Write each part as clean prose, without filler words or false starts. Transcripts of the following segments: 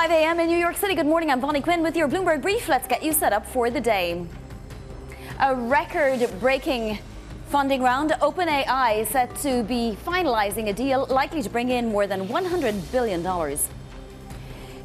5 a.m. in New York City. Good morning, I'm Bonnie Quinn with your Bloomberg Brief. Let's get you set up for the day. A record-breaking funding round. OpenAI is set to be finalizing a deal likely to bring in more than $100 billion.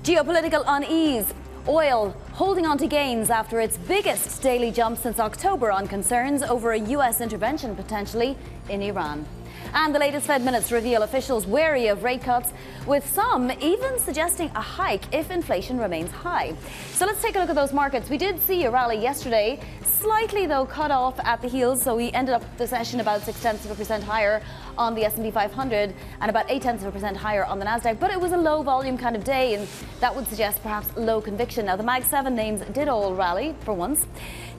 Geopolitical unease. Oil holding on to gains after its biggest daily jump since October on concerns over a U.S. intervention potentially in Iran. And the latest Fed minutes reveal officials wary of rate cuts, with some even suggesting a hike if inflation remains high. So let's take a look at those markets. We did see a rally yesterday, slightly though cut off at the heels, so we ended up the session about 0.6% higher on the S&P 500 and about 0.8% higher on the Nasdaq. But it was a low volume kind of day, and that would suggest perhaps low conviction. Now the Mag 7 names did all rally for once.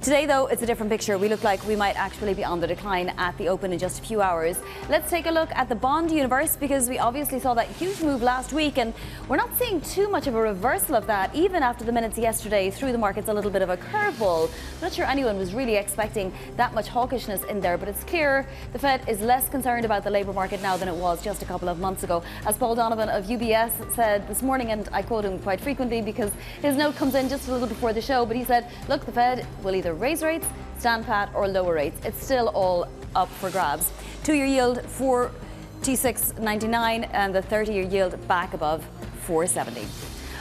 Today, though, it's a different picture. We look like we might actually be on the decline at the open in just a few hours. Let's take a look at the bond universe, because we obviously saw that huge move last week, and we're not seeing too much of a reversal of that. Even after the minutes yesterday threw the markets a little bit of a curveball. I'm not sure anyone was really expecting that much hawkishness in there, but it's clear the Fed is less concerned about the labour market now than it was just a couple of months ago. As Paul Donovan of UBS said this morning, and I quote him quite frequently because his note comes in just a little before the show, but he said, look, the Fed will either raise rates, stand pat, or lower rates. It's still all up for grabs. 2-year yield 4.2699 and the 30-year yield back above 4.70.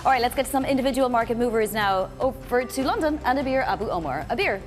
All right, let's get to some individual market movers now. Over to London and Abir Abu Omar. Abir.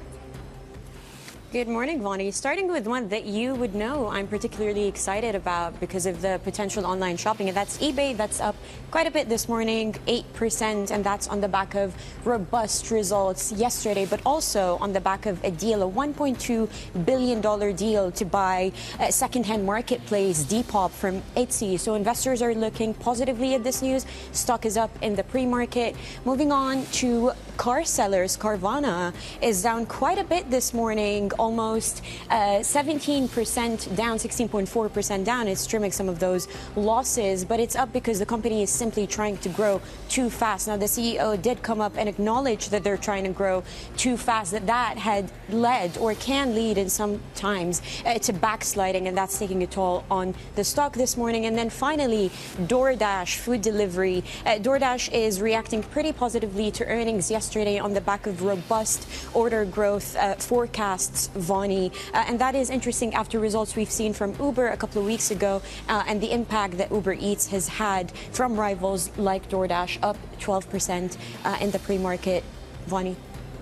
Good morning, Vonnie. Starting with one that you would know I'm particularly excited about because of the potential online shopping, and that's eBay. That's up quite a bit this morning, 8%, and that's on the back of robust results yesterday, but also on the back of a deal, a $1.2 billion deal to buy a second-hand marketplace, Depop, from Etsy. So investors are looking positively at this news. Stock is up in the pre-market. Moving on to car sellers, Carvana is down quite a bit this morning, almost 17% down, 16.4% down. It's trimming some of those losses, but it's up because the company is simply trying to grow too fast. Now, the CEO did come up and acknowledge that they're trying to grow too fast, that had led or can lead in some times to backsliding, and that's taking a toll on the stock this morning. And then finally, DoorDash, food delivery. DoorDash is reacting pretty positively to earnings yesterday on the back of robust order growth forecasts, Vonnie, and that is interesting after results we've seen from Uber a couple of weeks ago and the impact that Uber Eats has had from rivals like DoorDash, up 12% in the pre-market. Vonnie.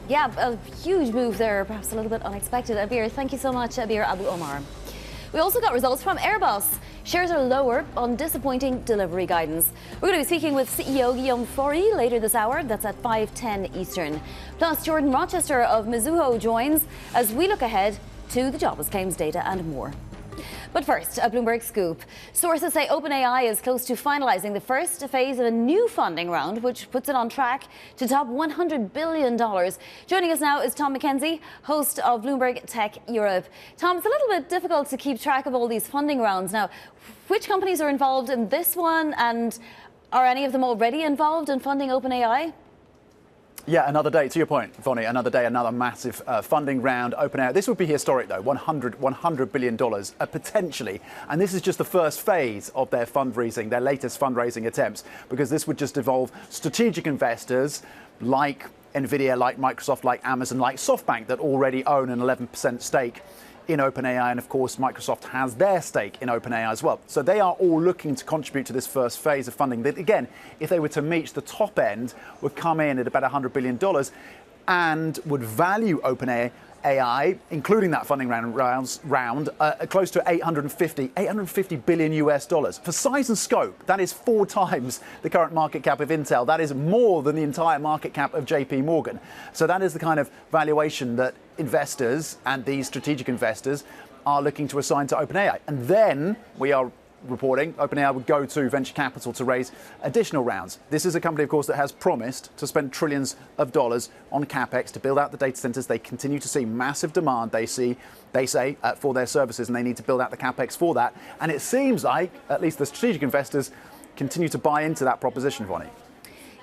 Yeah, a huge move there, perhaps a little bit unexpected. Abir, thank you so much, Abir Abu Omar. We also got results from Airbus. Shares are lower on disappointing delivery guidance. We're going to be speaking with CEO Guillaume Faury later this hour. That's at 5:10 Eastern. Plus, Jordan Rochester of Mizuho joins as we look ahead to the jobless claims data and more. But first, a Bloomberg scoop. Sources say OpenAI is close to finalizing the first phase of a new funding round, which puts it on track to top $100 billion. Joining us now is Tom McKenzie, host of Bloomberg Tech Europe. Tom, it's a little bit difficult to keep track of all these funding rounds. Now, which companies are involved in this one, and are any of them already involved in funding OpenAI? Yeah, another day, to your point, Vonnie, another day, another massive funding round, OpenAI. This would be historic, though, $100 billion potentially. And this is just the first phase of their fundraising, their latest fundraising attempts, because this would just involve strategic investors like NVIDIA, like Microsoft, like Amazon, like SoftBank, that already own an 11% stake in OpenAI, and of course Microsoft has their stake in OpenAI as well. So they are all looking to contribute to this first phase of funding that, again, if they were to reach the top end, would come in at about $100 billion and would value OpenAI, including that funding round, close to 850 billion US dollars. For size and scope, that is 4 times the current market cap of Intel. That is more than the entire market cap of JP Morgan. So that is the kind of valuation that investors and these strategic investors are looking to assign to OpenAI. And then we are reporting OpenAI would go to venture capital to raise additional rounds. This is a company, of course, that has promised to spend trillions of dollars on capex to build out the data centers. They continue to see massive demand, they say, for their services, and they need to build out the capex for that. And it seems like at least the strategic investors continue to buy into that proposition, Vonnie.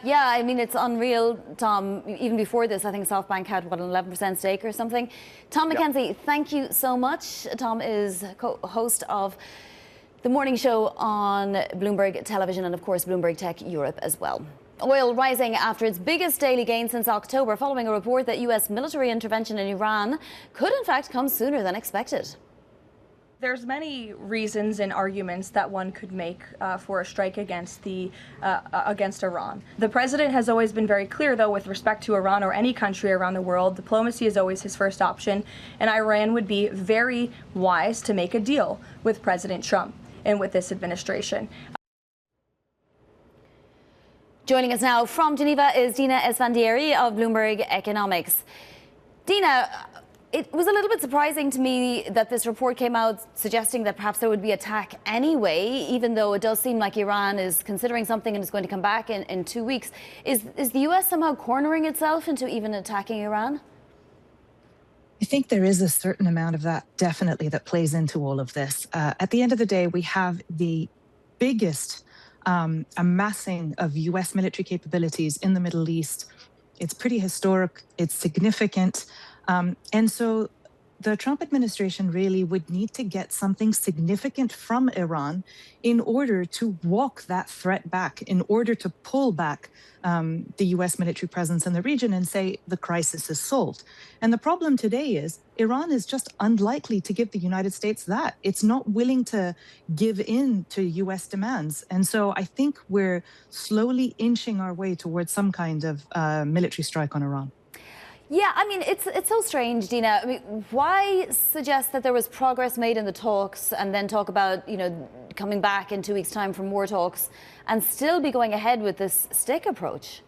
Yeah, I mean, it's unreal, Tom. Even before this, I think SoftBank had, what, an 11% stake or something. Tom McKenzie, thank you so much. Tom is co-host of the morning show on Bloomberg Television and, of course, Bloomberg Tech Europe as well. Oil rising after its biggest daily gain since October, following a report that U.S. military intervention in Iran could in fact come sooner than expected. There's many reasons and arguments that one could make for a strike against Iran. The president has always been very clear, though, with respect to Iran or any country around the world. Diplomacy is always his first option, and Iran would be very wise to make a deal with President Trump and with this administration. Joining us now from Geneva is Dina Esfandiari of Bloomberg Economics. Dina, it was a little bit surprising to me that this report came out suggesting that perhaps there would be attack anyway, even though it does seem like Iran is considering something and is going to come back in 2 weeks. Is the U.S. somehow cornering itself into even attacking Iran? I think there is a certain amount of that, definitely, that plays into all of this. At the end of the day, we have the biggest amassing of U.S. military capabilities in the Middle East. It's pretty historic. It's significant. And so the Trump administration really would need to get something significant from Iran in order to walk that threat back, in order to pull back the U.S. military presence in the region and say the crisis is solved. And the problem today is Iran is just unlikely to give the United States that. It's not willing to give in to U.S. demands. And so I think we're slowly inching our way towards some kind of military strike on Iran. Yeah, I mean, it's so strange, Dina. I mean, why suggest that there was progress made in the talks and then talk about, coming back in 2 weeks' time for more talks and still be going ahead with this stick approach?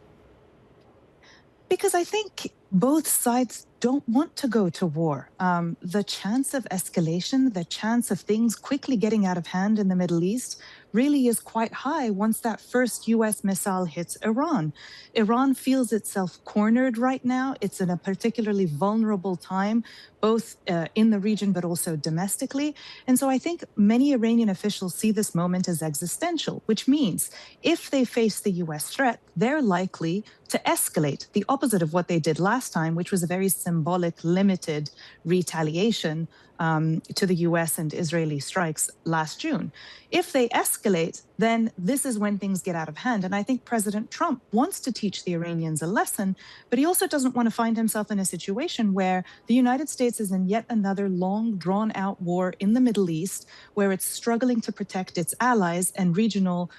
Because I think both sides don't want to go to war. The chance of escalation, the chance of things quickly getting out of hand in the Middle East really is quite high once that first U.S. missile hits Iran. Iran feels itself cornered right now. It's in a particularly vulnerable time, both in the region but also domestically. And so I think many Iranian officials see this moment as existential, which means if they face the U.S. threat, they're likely to escalate, the opposite of what they did last time, which was a very symbolic, limited retaliation to the U.S. and Israeli strikes last June. If they escalate, then this is when things get out of hand. And I think President Trump wants to teach the Iranians a lesson, but he also doesn't want to find himself in a situation where the United States is in yet another long, drawn-out war in the Middle East, where it's struggling to protect its allies and regional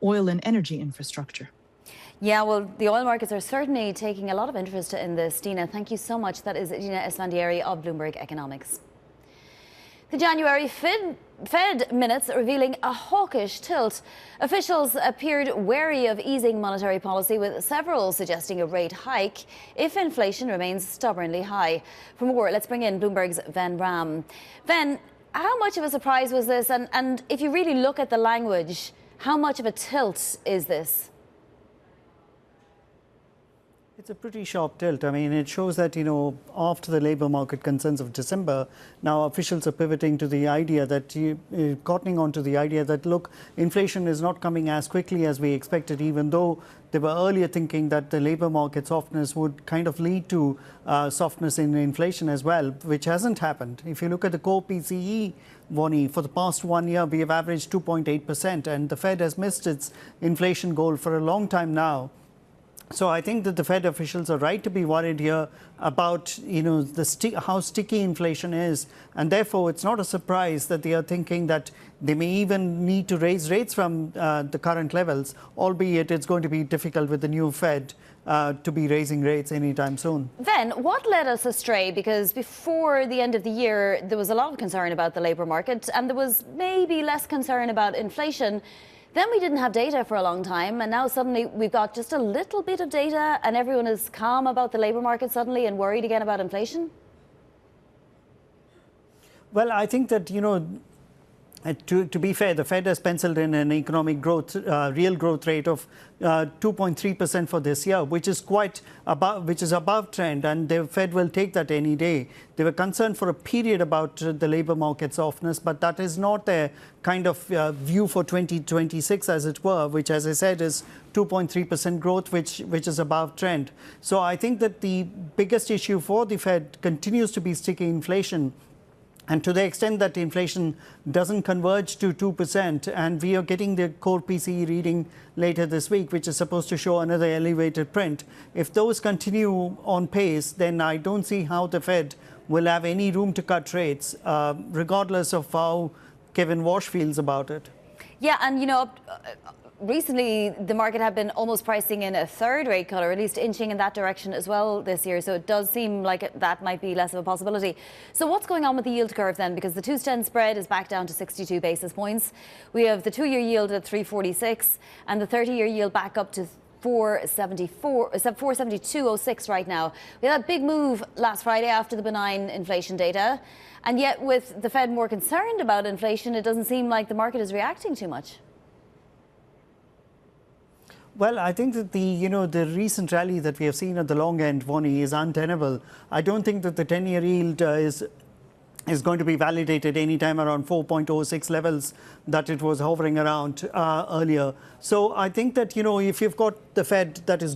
oil and energy infrastructure. Yeah, well, the oil markets are certainly taking a lot of interest in this. Dina, thank you so much. That is Dina Esfandiari of Bloomberg Economics. The January Fed minutes revealing a hawkish tilt. Officials appeared wary of easing monetary policy, with several suggesting a rate hike if inflation remains stubbornly high. For more, let's bring in Bloomberg's Ven Ram. Ven, how much of a surprise was this? And if you really look at the language, how much of a tilt is this? It's a pretty sharp tilt. I mean, it shows that, after the labor market concerns of December, now officials are pivoting to the idea that, cottoning on to the idea that, look, inflation is not coming as quickly as we expected, even though they were earlier thinking that the labor market softness would kind of lead to softness in inflation as well, which hasn't happened. If you look at the core PCE, Vonnie, for the past 1 year, we have averaged 2.8%, and the Fed has missed its inflation goal for a long time now. So I think that the Fed officials are right to be worried here about, how sticky inflation is. And therefore, it's not a surprise that they are thinking that they may even need to raise rates from the current levels, albeit it's going to be difficult with the new Fed to be raising rates anytime soon. Then, what led us astray? Because before the end of the year, there was a lot of concern about the labour market, and there was maybe less concern about inflation. Then we didn't have data for a long time, and now suddenly we've got just a little bit of data and everyone is calm about the labour market suddenly and worried again about inflation? Well, I think that, to be fair, the Fed has penciled in an economic growth, real growth rate of 2.3% for this year, which is above trend, and the Fed will take that any day. They were concerned for a period about the labor market softness, but that is not their kind of view for 2026, as it were, which, as I said, is 2.3% growth, which is above trend. So I think that the biggest issue for the Fed continues to be sticky inflation. And to the extent that inflation doesn't converge to 2%, and we are getting the core PCE reading later this week, which is supposed to show another elevated print, if those continue on pace, then I don't see how the Fed will have any room to cut rates, regardless of how Kevin Walsh feels about it. Yeah, and recently the market had been almost pricing in a third rate cut, or at least inching in that direction as well this year. So it does seem like that might be less of a possibility. So what's going on with the yield curve then? Because the 2-10 spread is back down to 62 basis points. We have the 2-year yield at 3.46 and the 30-year yield back up to 472.06 right now. We had a big move last Friday after the benign inflation data. And yet with the Fed more concerned about inflation, it doesn't seem like the market is reacting too much. Well, I think that the recent rally that we have seen at the long end, Vonnie, is untenable. I don't think that the 10-year yield is going to be validated anytime around 4.06 levels that it was hovering around earlier. So I think that, if you've got the Fed that is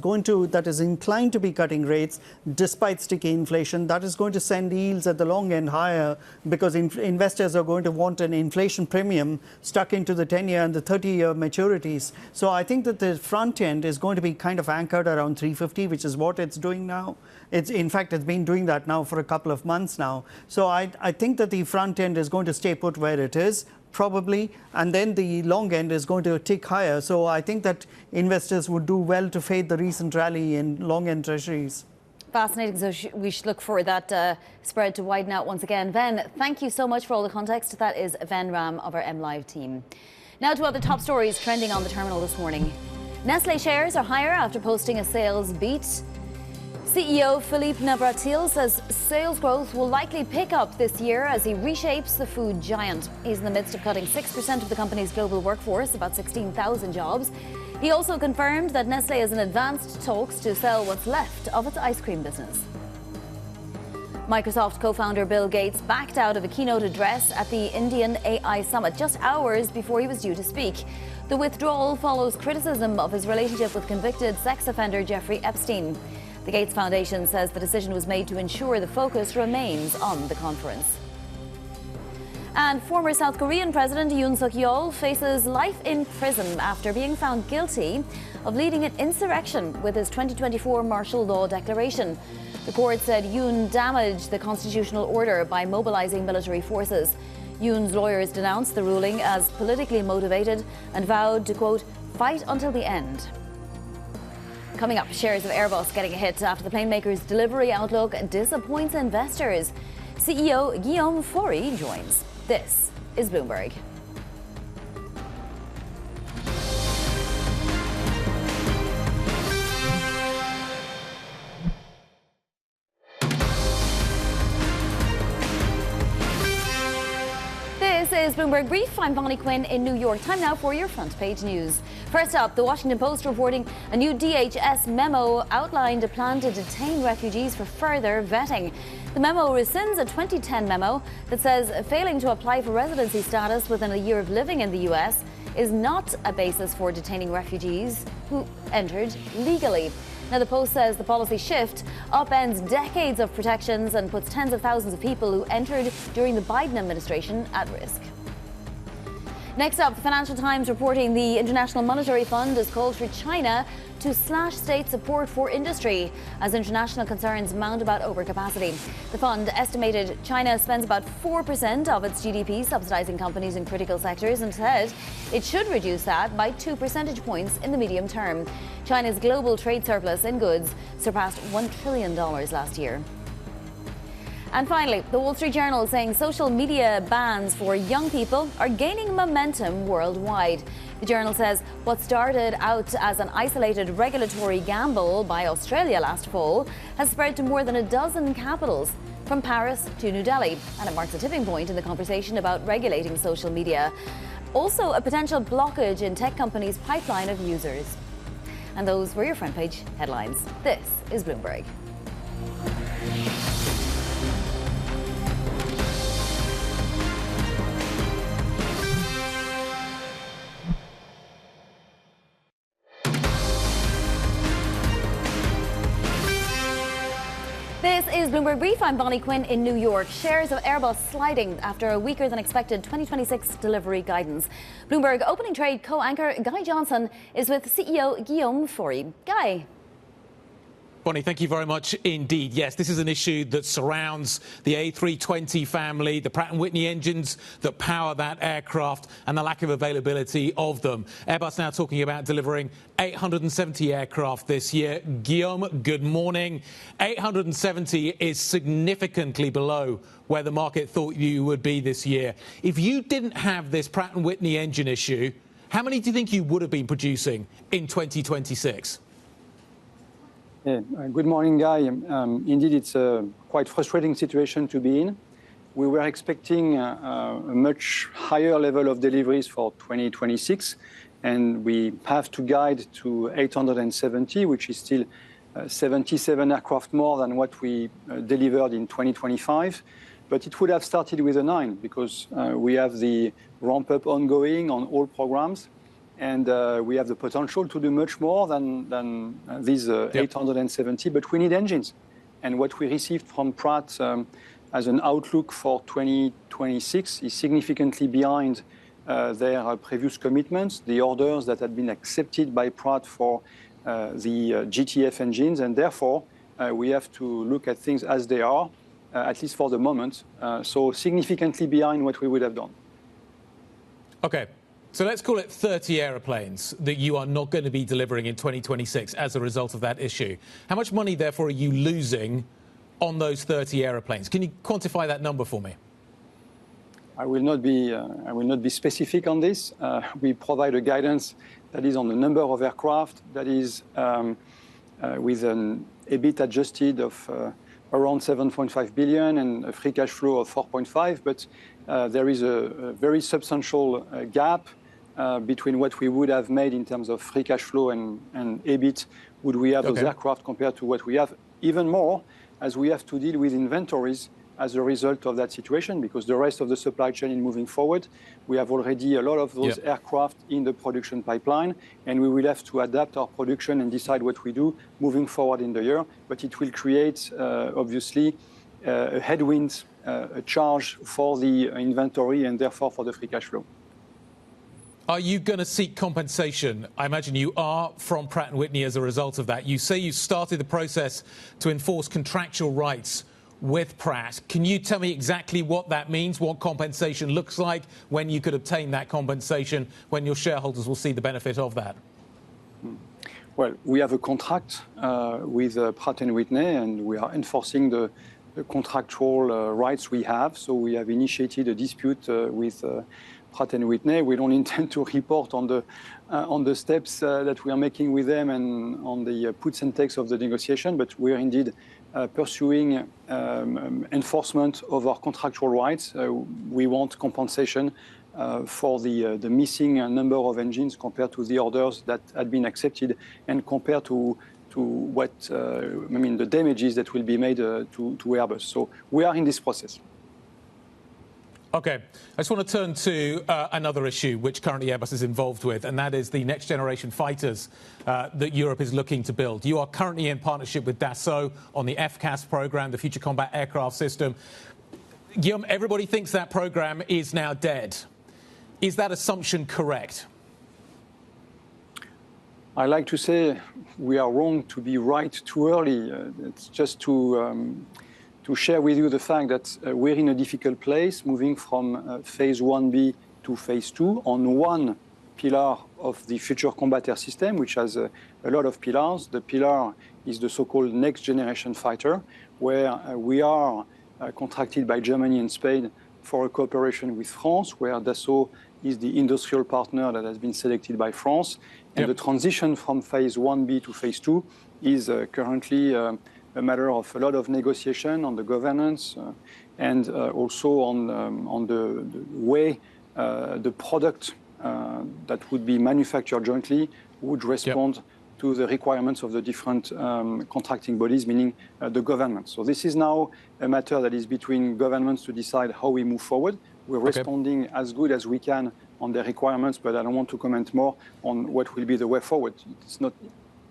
inclined to be cutting rates despite sticky inflation, that is going to send yields at the long end higher, because investors are going to want an inflation premium stuck into the 10-year and the 30-year maturities. So I think that the front end is going to be kind of anchored around 350, which is what it's doing now. In fact, it's been doing that now for a couple of months now. So I think that the front end is going to stay put where it is, probably, and then the long end is going to tick higher. So I think that investors would do well to fade the recent rally in long end treasuries. Fascinating. So we should look for that spread to widen out once again. Ven, thank you so much for all the context. That is Ven Ram of our MLive team. Now to other top stories trending on the terminal this morning. Nestlé shares are higher after posting a sales beat. CEO Philippe Navratil says sales growth will likely pick up this year as he reshapes the food giant. He's in the midst of cutting 6% of the company's global workforce, about 16,000 jobs. He also confirmed that Nestlé is in advanced talks to sell what's left of its ice cream business. Microsoft co-founder Bill Gates backed out of a keynote address at the Indian AI Summit just hours before he was due to speak. The withdrawal follows criticism of his relationship with convicted sex offender Jeffrey Epstein. The Gates Foundation says the decision was made to ensure the focus remains on the conference. And former South Korean President Yoon Suk-yeol faces life in prison after being found guilty of leading an insurrection with his 2024 martial law declaration. The court said Yoon damaged the constitutional order by mobilizing military forces. Yoon's lawyers denounced the ruling as politically motivated and vowed to, quote, fight until the end. Coming up, shares of Airbus getting a hit after the plane maker's delivery outlook disappoints investors. CEO Guillaume Faury joins. This is Bloomberg. This is Bloomberg Brief. I'm Bonnie Quinn in New York. Time now for your front page news. First up, the Washington Post reporting a new DHS memo outlined a plan to detain refugees for further vetting. The memo rescinds a 2010 memo that says failing to apply for residency status within a year of living in the U.S. is not a basis for detaining refugees who entered legally. Now, the Post says the policy shift upends decades of protections and puts tens of thousands of people who entered during the Biden administration at risk. Next up, the Financial Times reporting the International Monetary Fund has called for China to slash state support for industry as international concerns mount about overcapacity. The fund estimated China spends about 4% of its GDP subsidizing companies in critical sectors and said it should reduce that by 2 percentage points in the medium term. China's global trade surplus in goods surpassed $1 trillion last year. And finally, the Wall Street Journal is saying social media bans for young people are gaining momentum worldwide. The journal says what started out as an isolated regulatory gamble by Australia last fall has spread to more than a dozen capitals, from Paris to New Delhi, and it marks a tipping point in the conversation about regulating social media. Also, a potential blockage in tech companies' pipeline of users. And those were your front page headlines. This is Bloomberg. This is Bloomberg Brief. I'm Bonnie Quinn in New York. Shares of Airbus sliding after a weaker than expected 2026 delivery guidance. Bloomberg opening trade co-anchor Guy Johnson is with CEO Guillaume Faury. Guy. Bonnie, thank you very much indeed. Yes, this is an issue that surrounds the A320 family, the Pratt & Whitney engines that power that aircraft and the lack of availability of them. Airbus now talking about delivering 870 aircraft this year. Guillaume, good morning. 870 is significantly below where the market thought you would be this year. If you didn't have this Pratt & Whitney engine issue, how many do you think you would have been producing in 2026? Yeah, good morning, Guy. Indeed, it's a quite frustrating situation to be in. We were expecting a much higher level of deliveries for 2026, and we have to guide to 870, which is still 77 aircraft more than what we delivered in 2025. But it would have started with a 9 because we have the ramp-up ongoing on all programs. And we have the potential to do much more than these 870, but we need engines. And what we received from Pratt as an outlook for 2026 is significantly behind their previous commitments, the orders that had been accepted by Pratt for the GTF engines. And therefore, we have to look at things as they are, at least for the moment. So significantly behind what we would have done. Okay. So let's call it 30 aeroplanes that you are not going to be delivering in 2026 as a result of that issue. How much money, therefore, are you losing on those 30 aeroplanes? Can you quantify that number for me? I will not be specific on this. We provide a guidance that is on the number of aircraft that is with an EBIT adjusted of around 7.5 billion and a free cash flow of 4.5. But there is a very substantial gap between what we would have made in terms of free cash flow and EBIT would we have those aircraft compared to what we have, even more as we have to deal with inventories as a result of that situation, because the rest of the supply chain is moving forward. We have already a lot of those aircraft in the production pipeline, and we will have to adapt our production and decide what we do moving forward in the year. But it will create, obviously, a headwind, a charge for the inventory and therefore for the free cash flow. Are you going to seek compensation? I imagine you are from Pratt & Whitney as a result of that. You say you started the process to enforce contractual rights with Pratt. Can you tell me exactly what that means, what compensation looks like, when you could obtain that compensation, when your shareholders will see the benefit of that? Well, we have a contract with Pratt & Whitney, and we are enforcing the contractual rights we have. So we have initiated a dispute with Pratt & Whitney. We don't intend to report on the steps that we are making with them and on the puts and takes of the negotiation, but we are indeed pursuing enforcement of our contractual rights. We want compensation for the missing number of engines compared to the orders that had been accepted and compared to what the damages that will be made to Airbus. So we are in this process. Okay, I just want to turn to another issue which currently Airbus is involved with, and that is the next generation fighters that Europe is looking to build. You are currently in partnership with Dassault on the FCAS program, the Future Combat Aircraft System. Guillaume, everybody thinks that program is now dead. Is that assumption correct? I like to say we are wrong to be right too early. It's just to share with you the fact that we're in a difficult place, moving from phase 1B to phase 2 on one pillar of the Future Combat Air System, which has a lot of pillars. The pillar is the so-called next generation fighter, where we are contracted by Germany and Spain for a cooperation with France, where Dassault is the industrial partner that has been selected by France. And the transition from phase 1B to phase 2 is currently a matter of a lot of negotiation on the governance and also on the way the product that would be manufactured jointly would respond to the requirements of the different contracting bodies, meaning the government. So this is now a matter that is between governments to decide how we move forward. We're responding as good as we can on the requirements, but I don't want to comment more on what will be the way forward. It's not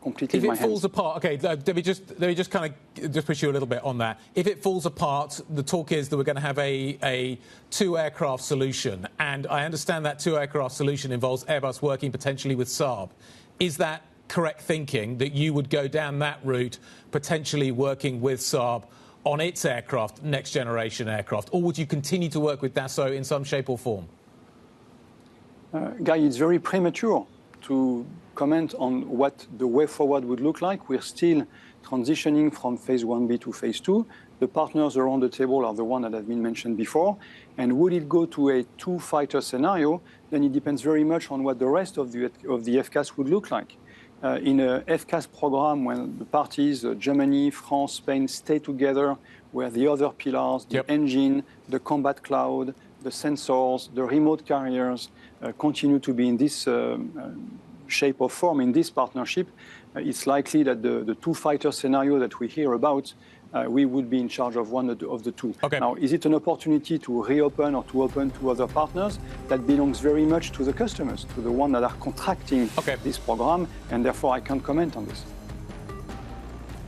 completely if in my it hands. falls apart, okay, let me just kind of just push you a little bit on that. If it falls apart, the talk is that we're going to have a two-aircraft solution, and I understand that two-aircraft solution involves Airbus working potentially with Saab. Is that correct thinking, that you would go down that route, potentially working with Saab on its aircraft, next-generation aircraft, or would you continue to work with Dassault in some shape or form? Guy, it's very premature to comment on what the way forward would look like. We're still transitioning from phase 1B to phase 2. The partners around the table are the ones that have been mentioned before. And would it go to a two-fighter scenario? Then it depends very much on what the rest of the FCAS would look like. In a FCAS program, when the parties, Germany, France, Spain, stay together, where the other pillars, the engine, the combat cloud, the sensors, the remote carriers continue to be in this shape or form, in this partnership, it's likely that the two-fighter scenario that we hear about, we would be in charge of one of the two. Okay. Now, is it an opportunity to reopen or to open to other partners? That belongs very much to the customers, to the ones that are contracting this program, and therefore I can't comment on this.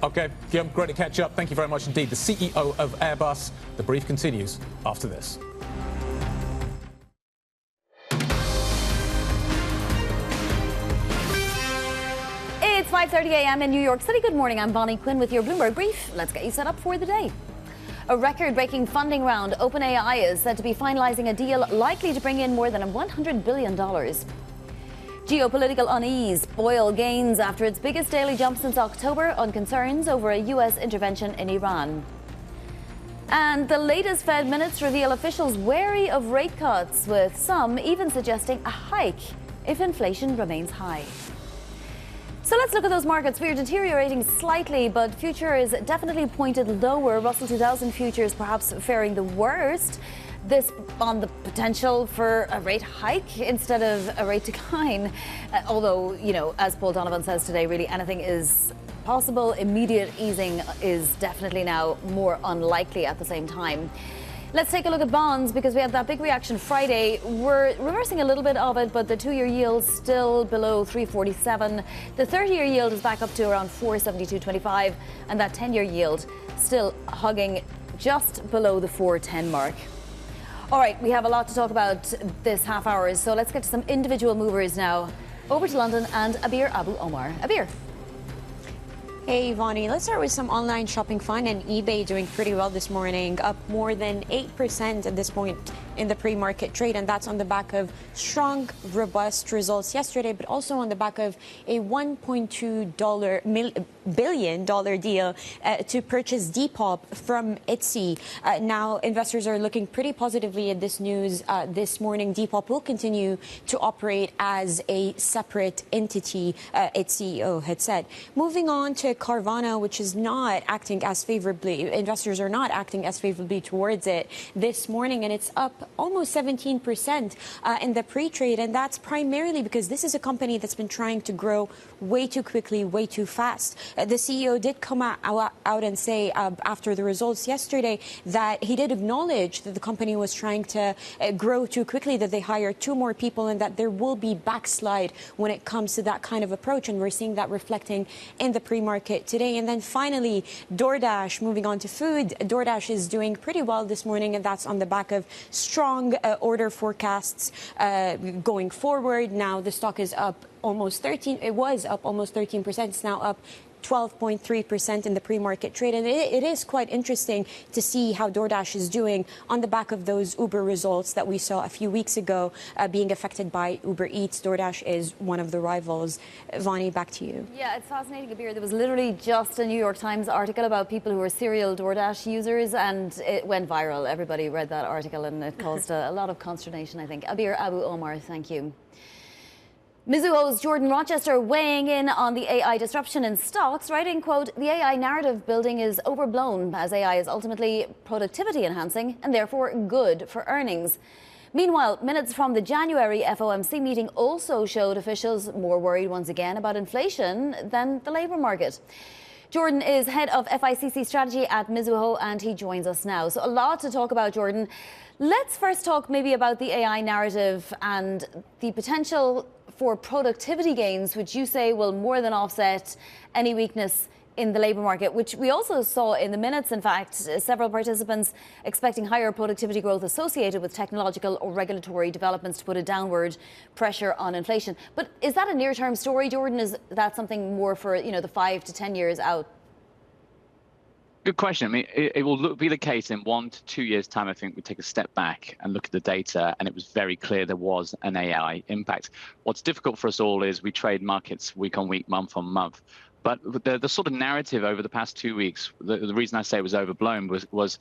Okay, Guillaume, great to catch up. Thank you very much indeed. The CEO of Airbus. The brief continues after this. It's 5:30 a.m. in New York City. Good morning. I'm Bonnie Quinn with your Bloomberg Brief. Let's get you set up for the day. A record-breaking funding round. OpenAI is said to be finalizing a deal likely to bring in more than $100 billion. Geopolitical unease. Oil gains after its biggest daily jump since October on concerns over a U.S. intervention in Iran. And the latest Fed minutes reveal officials wary of rate cuts, with some even suggesting a hike if inflation remains high. So let's look at those markets. We're deteriorating slightly, but futures definitely pointed lower. Russell 2000 futures perhaps faring the worst. This on the potential for a rate hike instead of a rate decline. Although, you know, as Paul Donovan says today, really anything is possible. Immediate easing is definitely now more unlikely at the same time. Let's take a look at bonds, because we had that big reaction Friday. We're reversing a little bit of it, but the 2-year yield still below 347. The 30-year yield is back up to around 472.25, and that 10-year yield still hugging just below the 410 mark. All right, we have a lot to talk about this half hour, so let's get to some individual movers now. Over to London and Abir Abu Omar. Abir. Hey, Vonnie, let's start with some online shopping fun, and eBay doing pretty well this morning, up more than 8% at this point in the pre-market trade, and that's on the back of strong, robust results yesterday, but also on the back of a $1.2 billion deal to purchase Depop from Etsy. Now, investors are looking pretty positively at this news this morning. Depop will continue to operate as a separate entity, its CEO had said. Moving on to Carvana, which is not acting as favorably. Investors are not acting as favorably towards it this morning, and it's up almost 17% in the pre-trade, and that's primarily because this is a company that's been trying to grow way too quickly, way too fast. The CEO did come out and say after the results yesterday that he did acknowledge that the company was trying to grow too quickly, that they hired 2 more people, and that there will be backslide when it comes to that kind of approach, and we're seeing that reflecting in the pre-market today. And then finally, DoorDash, moving on to food. DoorDash is doing pretty well this morning, and that's on the back of strong order forecasts going forward. Now the stock is up almost 13. It was up almost 13%. It's now up 12.3% in the pre-market trade. And it is quite interesting to see how DoorDash is doing on the back of those Uber results that we saw a few weeks ago being affected by Uber Eats. DoorDash is one of the rivals. Vonnie, back to you. Yeah, it's fascinating, Abir. There was literally just a New York Times article about people who are serial DoorDash users, and it went viral. Everybody read that article, and it caused a lot of consternation, I think. Abir Abu Omar, thank you. Mizuho's Jordan Rochester weighing in on the AI disruption in stocks, writing, quote, "The AI narrative building is overblown, as AI is ultimately productivity enhancing and therefore good for earnings." Meanwhile, minutes from the January FOMC meeting also showed officials more worried once again about inflation than the labour market. Jordan is head of FICC strategy at Mizuho, and he joins us now. So a lot to talk about, Jordan. Let's first talk maybe about the AI narrative and the potential for productivity gains, which you say will more than offset any weakness in the labour market, which we also saw in the minutes. In fact, several participants expecting higher productivity growth associated with technological or regulatory developments to put a downward pressure on inflation. But is that a near-term story, Jordan? Is that something more for the 5 to 10 years out? Good question. I mean, it will be the case in 1 to 2 years' time. I think we take a step back and look at the data, and it was very clear there was an AI impact. What's difficult for us all is we trade markets week on week, month on month. But the sort of narrative over the past 2 weeks, the reason I say it was overblown was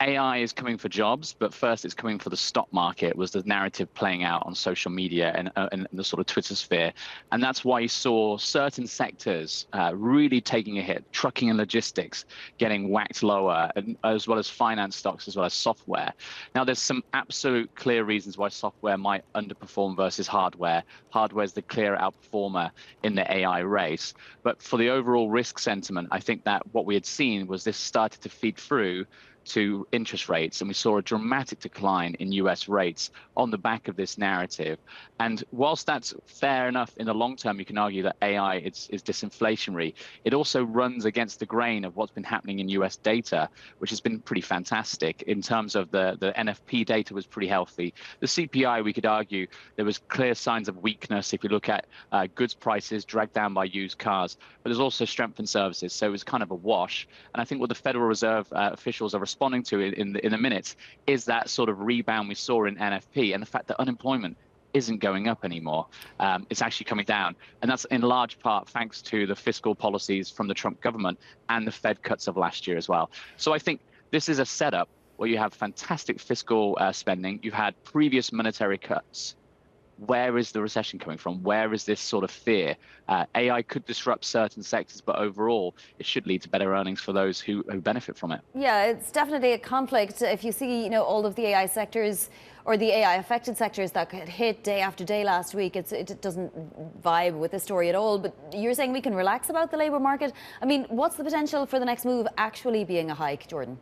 AI is coming for jobs, but first it's coming for the stock market, was the narrative playing out on social media and the sort of Twitter sphere. And that's why you saw certain sectors really taking a hit, trucking and logistics getting whacked lower, as well as finance stocks, as well as software. Now, there's some absolute clear reasons why software might underperform versus hardware. Hardware is the clear outperformer in the AI race. But for the overall risk sentiment, I think that what we had seen was this started to feed through to interest rates, and we saw a dramatic decline in US rates on the back of this narrative. And whilst that's fair enough in the long term, you can argue that AI is disinflationary. It also runs against the grain of what's been happening in US data, which has been pretty fantastic in terms of the NFP data was pretty healthy. The CPI, we could argue, there was clear signs of weakness if you look at goods prices dragged down by used cars, but there's also strength in services. So it was kind of a wash. And I think what the Federal Reserve officials are responding to in a minute is that sort of rebound we saw in NFP and the fact that unemployment isn't going up anymore. It's actually coming down. And that's in large part thanks to the fiscal policies from the Trump government and the Fed cuts of last year as well. So I think this is a setup where you have fantastic fiscal spending. You've had previous monetary cuts. Where is the recession coming from? Where is this sort of fear? AI could disrupt certain sectors, but overall, it should lead to better earnings for those who benefit from it. Yeah, it's definitely a conflict. If you see, all of the AI sectors or the AI affected sectors that got hit day after day last week, it doesn't vibe with the story at all. But you're saying we can relax about the labour market? I mean, what's the potential for the next move actually being a hike, Jordan?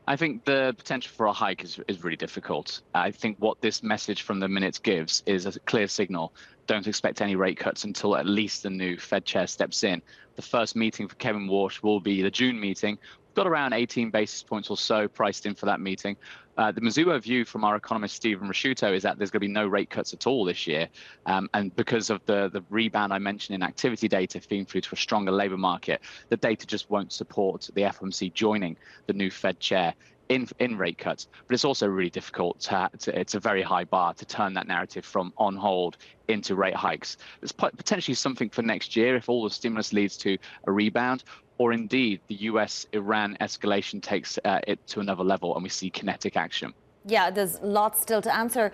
I think the potential for a hike is really difficult. I think what this message from the minutes gives is a clear signal. Don't expect any rate cuts until at least the new Fed chair steps in. The first meeting for Kevin Warsh will be the June meeting. We've got around 18 basis points or so priced in for that meeting. The Mizuho view from our economist, Stephen Rasciuto, is that there's going to be no rate cuts at all this year. And because of the rebound I mentioned in activity data feeding through to a stronger labour market, the data just won't support the FOMC joining the new Fed chair in rate cuts. But it's also really difficult it's a very high bar to turn that narrative from on hold into rate hikes. There's potentially something for next year if all the stimulus leads to a rebound, or indeed the US-Iran escalation takes it to another level and we see kinetic action. Yeah, there's lots still to answer.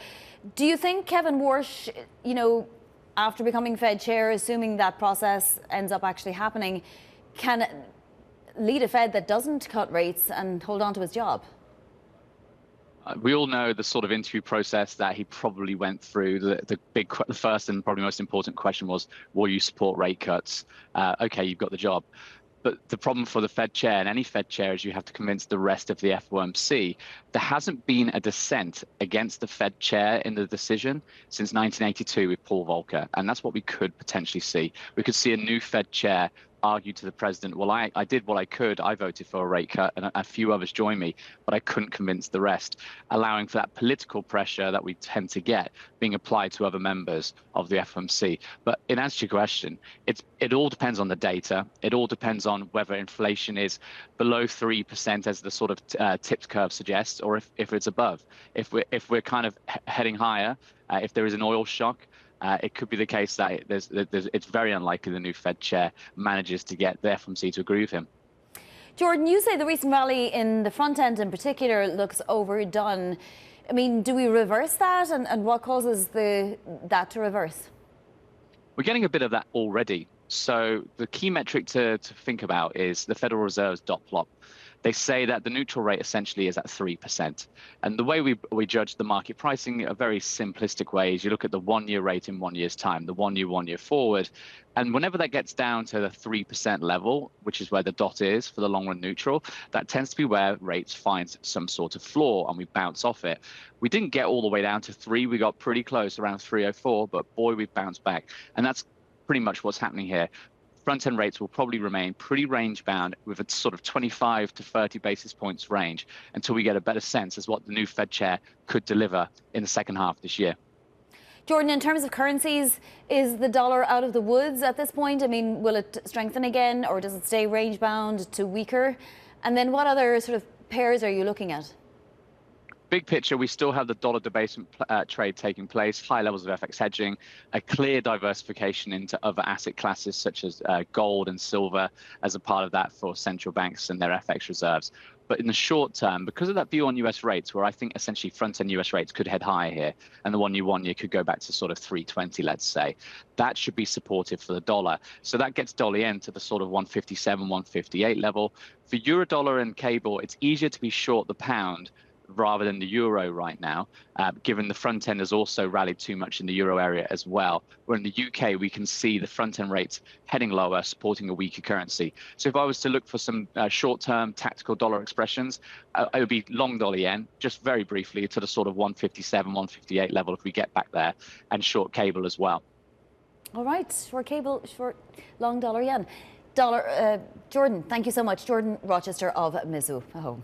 Do you think Kevin Warsh, after becoming Fed chair, assuming that process ends up actually happening, can lead a Fed that doesn't cut rates and hold on to his job? We all know the sort of interview process that he probably went through. The first and probably most important question was, will you support rate cuts? Okay, you've got the job. But the problem for the Fed chair and any Fed chair is you have to convince the rest of the FOMC. There hasn't been a dissent against the Fed chair in the decision since 1982 with Paul Volcker. And that's what we could potentially see. We could see a new Fed chair argue to the president, well, I did what I could. I voted for a rate cut and a few others joined me, but I couldn't convince the rest, allowing for that political pressure that we tend to get being applied to other members of the FOMC. But in answer to your question, it all depends on the data. It all depends on whether inflation is below 3% as the sort of tipped curve suggests, or if it's above. If we're kind of heading higher, if there is an oil shock, it could be the case that it's very unlikely the new Fed chair manages to get the FOMC to agree with him. Jordan, you say the recent rally in the front end in particular looks overdone. I mean, do we reverse that? And what causes that to reverse? We're getting a bit of that already. So the key metric to think about is the Federal Reserve's dot plot. They say that the neutral rate essentially is at 3%. And the way we judge the market pricing, a very simplistic way, is you look at the 1-year rate in 1 year's time, the 1 year forward. And whenever that gets down to the 3% level, which is where the dot is for the long run neutral, that tends to be where rates find some sort of floor and we bounce off it. We didn't get all the way down to 3. We got pretty close, around 304, but boy, we bounced back. And that's pretty much what's happening here. Front-end rates will probably remain pretty range-bound with a sort of 25 to 30 basis points range until we get a better sense as what the new Fed chair could deliver in the second half of this year. Jordan, in terms of currencies, is the dollar out of the woods at this point? I mean, will it strengthen again, or does it stay range-bound to weaker? And then what other sort of pairs are you looking at? Big picture, we still have the dollar debasement trade taking place, high levels of FX hedging, a clear diversification into other asset classes such as gold and silver as a part of that for central banks and their FX reserves. But in the short term, because of that view on US rates, where I think essentially front-end US rates could head higher here, and the 1 year could go back to sort of 320, let's say, that should be supportive for the dollar. So that gets dollar yen to the sort of 157, 158 level. For euro dollar and cable, it's easier to be short the pound rather than the euro right now, given the front end has also rallied too much in the euro area as well. Where in the UK, we can see the front end rates heading lower, supporting a weaker currency. So if I was to look for some short-term tactical dollar expressions, it would be long dollar yen, just very briefly to the sort of 157, 158 level if we get back there, and short cable as well. All right, short cable, short, long dollar yen. Jordan, thank you so much. Jordan Rochester of Mizuho.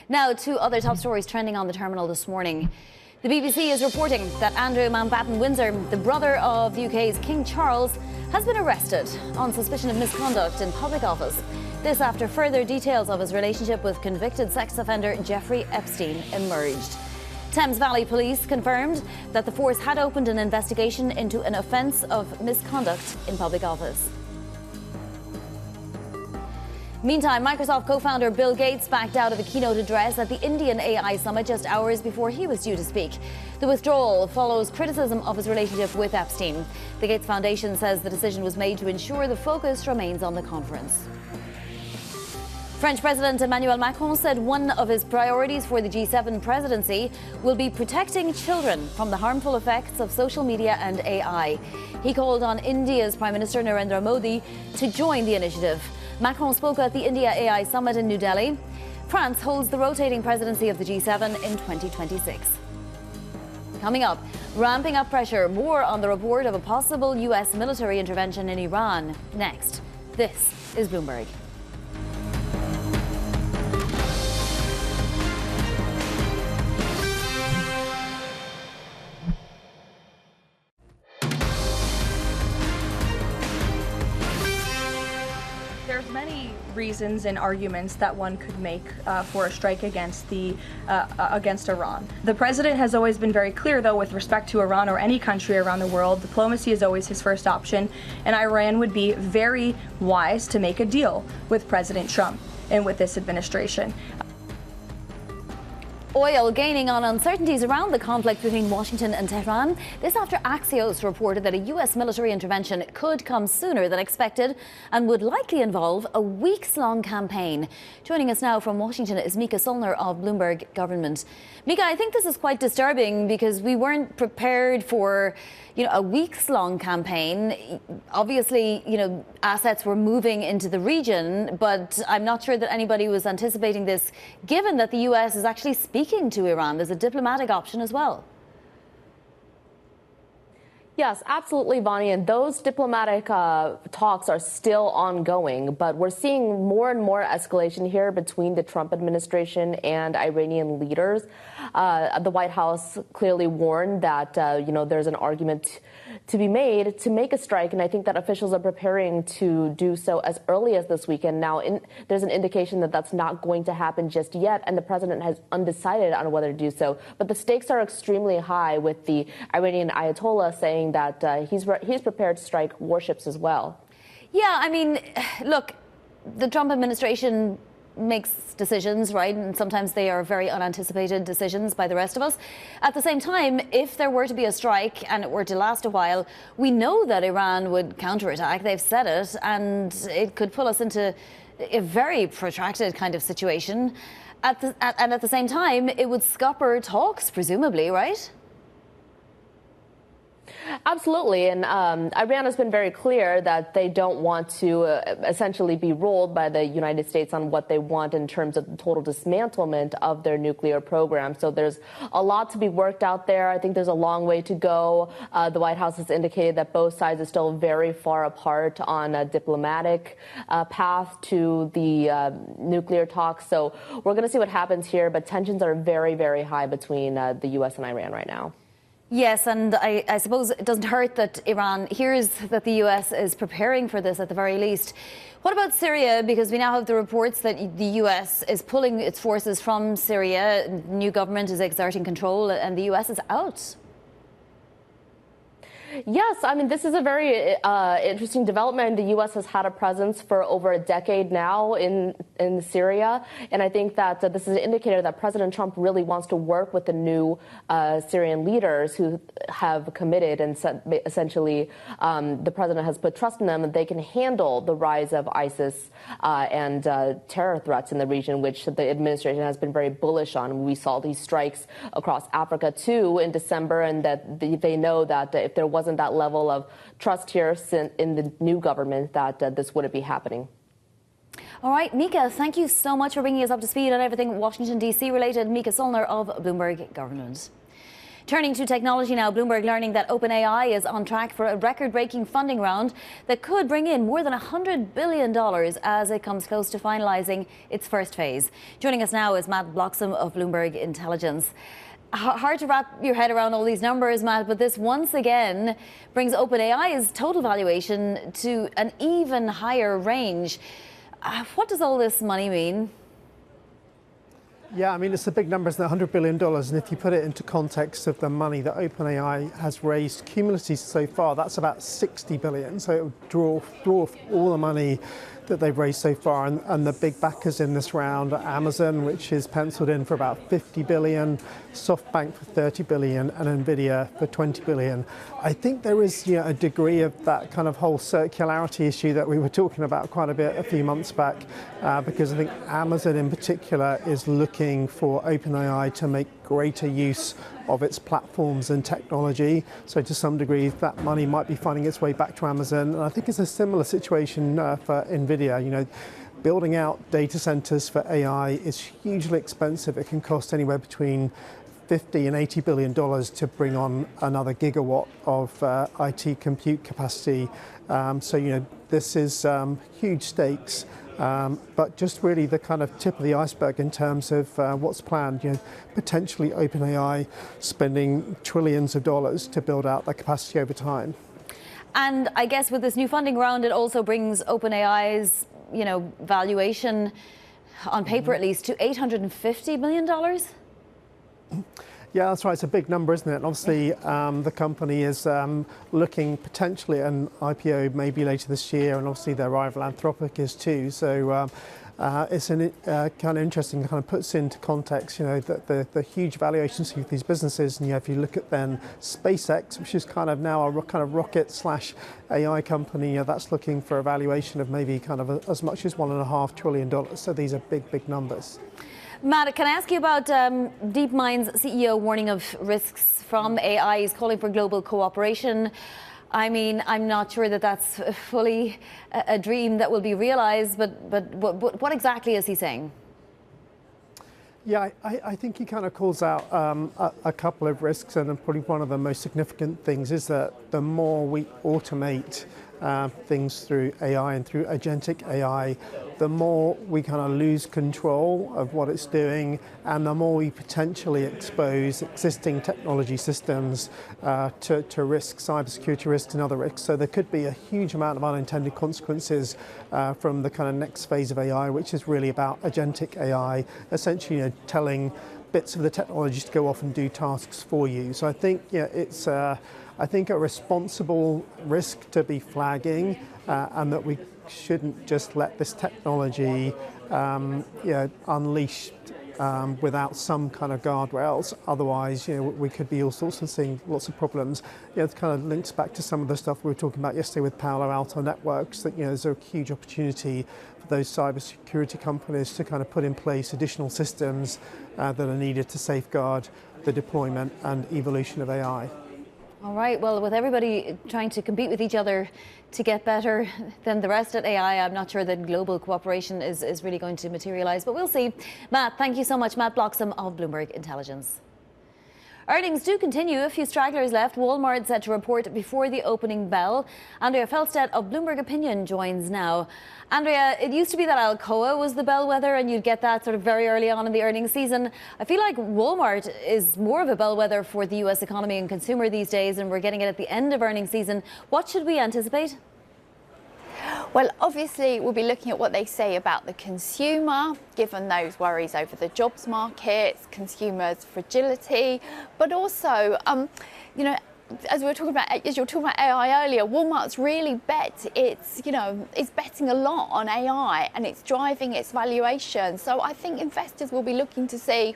Now to other top stories trending on the terminal this morning. The BBC is reporting that Andrew Mountbatten Windsor, the brother of the UK's King Charles, has been arrested on suspicion of misconduct in public office. This after further details of his relationship with convicted sex offender Jeffrey Epstein emerged. Thames Valley Police confirmed that the force had opened an investigation into an offence of misconduct in public office. Meantime, Microsoft co-founder Bill Gates backed out of a keynote address at the Indian AI summit just hours before he was due to speak. The withdrawal follows criticism of his relationship with Epstein. The Gates Foundation says the decision was made to ensure the focus remains on the conference. French President Emmanuel Macron said one of his priorities for the G7 presidency will be protecting children from the harmful effects of social media and AI. He called on India's Prime Minister Narendra Modi to join the initiative. Macron spoke at the India AI Summit in New Delhi. France holds the rotating presidency of the G7 in 2026. Coming up, ramping up pressure, more on the report of a possible US military intervention in Iran. Next, this is Bloomberg. There's many reasons and arguments that one could make for a strike against Iran. The president has always been very clear, though, with respect to Iran or any country around the world, diplomacy is always his first option, and Iran would be very wise to make a deal with President Trump and with this administration. Oil gaining on uncertainties around the conflict between Washington and Tehran. This after Axios reported that a US military intervention could come sooner than expected and would likely involve a weeks-long campaign. Joining us now from Washington is Mika Solner of Bloomberg Government. Mika, I think this is quite disturbing because we weren't prepared for, a weeks-long campaign. Obviously, assets were moving into the region, but I'm not sure that anybody was anticipating this, given that the US is actually speaking to Iran. There's a diplomatic option as well. Yes, absolutely, Bonnie. And those diplomatic talks are still ongoing. But we're seeing more and more escalation here between the Trump administration and Iranian leaders. The White House clearly warned that, there's an argument to be made to make a strike. And I think that officials are preparing to do so as early as this weekend. Now, there's an indication that that's not going to happen just yet. And the president has undecided on whether to do so. But the stakes are extremely high, with the Iranian Ayatollah saying that he's prepared to strike warships as well. Yeah, I mean, look, the Trump administration makes decisions, right? And sometimes they are very unanticipated decisions by the rest of us. At the same time, if there were to be a strike and it were to last a while, we know that Iran would counterattack. They've said it, and it could pull us into a very protracted kind of situation. And at the same time, it would scupper talks, presumably, right? Absolutely. And Iran has been very clear that they don't want to essentially be ruled by the United States on what they want in terms of the total dismantlement of their nuclear program. So there's a lot to be worked out there. I think there's a long way to go. The White House has indicated that both sides are still very far apart on a diplomatic path to the nuclear talks. So we're going to see what happens here. But tensions are very, very high between the U.S. and Iran right now. Yes, and I suppose it doesn't hurt that Iran hears that the US is preparing for this at the very least. What about Syria? Because we now have the reports that the US is pulling its forces from Syria. The new government is exerting control and the US is out. Yes, I mean, this is a very interesting development. The U.S. has had a presence for over a decade now in Syria. And I think that this is an indicator that President Trump really wants to work with the new Syrian leaders who have committed and essentially the president has put trust in them that they can handle the rise of ISIS and terror threats in the region, which the administration has been very bullish on. We saw these strikes across Africa, too, in December, and that they know that if there wasn't that level of trust here in the new government, that this wouldn't be happening. All right, Mika, thank you so much for bringing us up to speed on everything Washington, D.C. related. Mika Solner of Bloomberg Government. Turning to technology now, Bloomberg learning that OpenAI is on track for a record-breaking funding round that could bring in more than $100 billion as it comes close to finalizing its first phase. Joining us now is Matt Bloxham of Bloomberg Intelligence. Hard to wrap your head around all these numbers, Matt, but this once again brings OpenAI's total valuation to an even higher range. What does all this money mean? Yeah, I mean, it's a big number, it's $100 billion. And if you put it into context of the money that OpenAI has raised cumulatively so far, that's about $60 billion. So it would draw all the money that they've raised so far. And the big backers in this round are Amazon, which is penciled in for about $50 billion, SoftBank for $30 billion, and Nvidia for $20 billion. I think there is a degree of that kind of whole circularity issue that we were talking about quite a bit a few months back, because I think Amazon in particular is looking for OpenAI to make greater use of its platforms and technology. So to some degree, that money might be finding its way back to Amazon. And I think it's a similar situation for Nvidia. Building out data centers for AI is hugely expensive. It can cost anywhere between $50 and $80 billion to bring on another gigawatt of IT compute capacity. So this is huge stakes. But just really the kind of tip of the iceberg in terms of what's planned. Potentially OpenAI spending trillions of dollars to build out that capacity over time. And I guess with this new funding round, it also brings OpenAI's, valuation on paper at least to $850 million. Yeah, that's right. It's a big number, isn't it? And obviously, the company is looking potentially at an IPO maybe later this year, and obviously their rival Anthropic is too. So it's kind of interesting, kind of puts into context, the huge valuations of these businesses. And if you look at then SpaceX, which is kind of now a kind of rocket/AI company, that's looking for a valuation of maybe kind of as much as $1.5 trillion. So these are big, big numbers. Matt, can I ask you about DeepMind's CEO warning of risks from AI? He's calling for global cooperation. I mean, I'm not sure that that's fully a dream that will be realized, but what exactly is he saying? Yeah, I think he kind of calls out a couple of risks, and probably one of the most significant things is that the more we automate things through AI and through agentic AI, the more we kind of lose control of what it's doing, and the more we potentially expose existing technology systems to risks, cybersecurity risks and other risks. So there could be a huge amount of unintended consequences from the kind of next phase of AI, which is really about agentic AI, essentially telling bits of the technology to go off and do tasks for you. So I think it's I think a responsible risk to be flagging, and that we banks shouldn't just let this technology unleash without some kind of guardrails. Otherwise, we could be all sorts of seeing lots of problems. It kind of links back to some of the stuff we were talking about yesterday with Palo Alto Networks, that there's a huge opportunity for those cybersecurity companies to kind of put in place additional systems that are needed to safeguard the deployment and evolution of AI. All right, well, with everybody trying to compete with each other to get better than the rest at AI, I'm not sure that global cooperation is really going to materialize, but we'll see. Matt, thank you so much. Matt Bloxham of Bloomberg Intelligence. Earnings do continue. A few stragglers left. Walmart set to report before the opening bell. Andrea Felstead of Bloomberg Opinion joins now. Andrea, it used to be that Alcoa was the bellwether and you'd get that sort of very early on in the earnings season. I feel like Walmart is more of a bellwether for the US economy and consumer these days, and we're getting it at the end of earnings season. What should we anticipate? Well, obviously, we'll be looking at what they say about the consumer, given those worries over the jobs market, consumers' fragility, but also, as you were talking about AI earlier, Walmart's really it's betting a lot on AI, and it's driving its valuation. So I think investors will be looking to see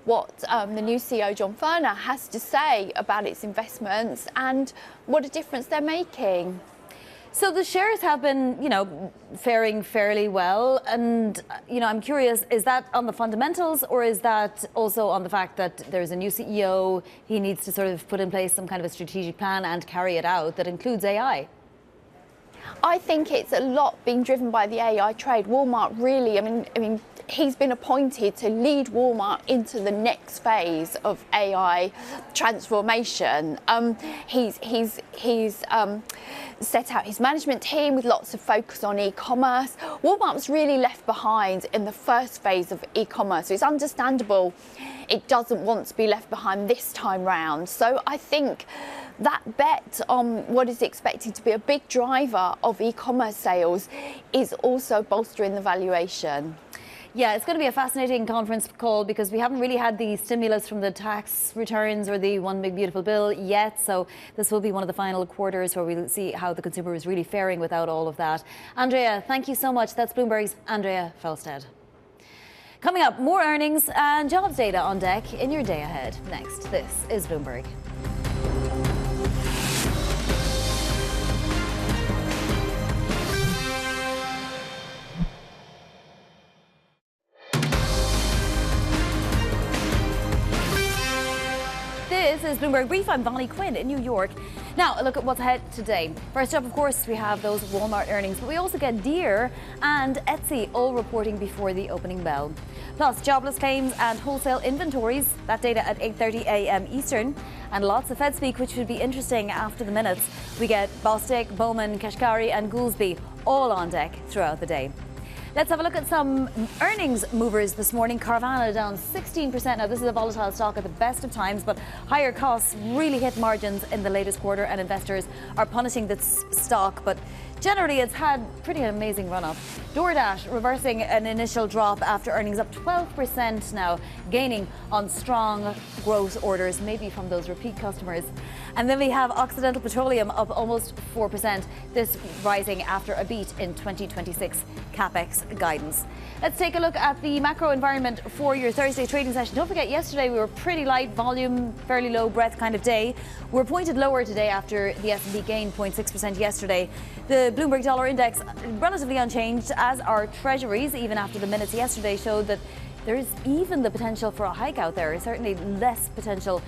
what the new CEO, John Furner, has to say about its investments and what a difference they're making. So the shares have been, faring fairly well. And, I'm curious, is that on the fundamentals, or is that also on the fact that there's a new CEO, he needs to sort of put in place some kind of a strategic plan and carry it out that includes AI? I think it's a lot being driven by the AI trade. Walmart really, I mean, he's been appointed to lead Walmart into the next phase of AI transformation. He's set out his management team with lots of focus on e-commerce. Walmart was really left behind in the first phase of e-commerce. So it's understandable it doesn't want to be left behind this time round. So I think that bet on what is expected to be a big driver of e-commerce sales is also bolstering the valuation. Yeah, it's going to be a fascinating conference call because we haven't really had the stimulus from the tax returns or the one big beautiful bill yet. So this will be one of the final quarters where we'll see how the consumer is really faring without all of that. Andrea, thank you so much. That's Bloomberg's Andrea Felstead. Coming up, more earnings and jobs data on deck in your day ahead. Next, this is Bloomberg. This is Bloomberg Brief. I'm Bonnie Quinn in New York. Now, a look at what's ahead today. First up, of course, we have those Walmart earnings, but we also get Deere and Etsy all reporting before the opening bell. Plus, jobless claims and wholesale inventories, that data at 8:30 a.m. Eastern. And lots of Fed speak, which should be interesting after the minutes. We get Bostic, Bowman, Kashkari and Goolsby all on deck throughout the day. Let's have a look at some earnings movers this morning. Carvana down 16%. Now, this is a volatile stock at the best of times, but higher costs really hit margins in the latest quarter, and investors are punishing this stock. But generally, it's had pretty amazing run-up. DoorDash reversing an initial drop after earnings up 12% now, gaining on strong growth orders, maybe from those repeat customers. And then we have Occidental Petroleum up almost 4%, this rising after a beat in 2026 capex guidance. Let's take a look at the macro environment for your Thursday trading session. Don't forget, yesterday we were pretty light volume, fairly low breadth kind of day. We're pointed lower today after the S&P gained 0.6% yesterday. The Bloomberg Dollar Index relatively unchanged, as are treasuries, even after the minutes yesterday showed that there is even the potential for a hike out there. Certainly less potential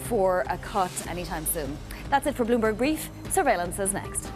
for a cut anytime soon. That's it for Bloomberg Brief. Surveillance is next.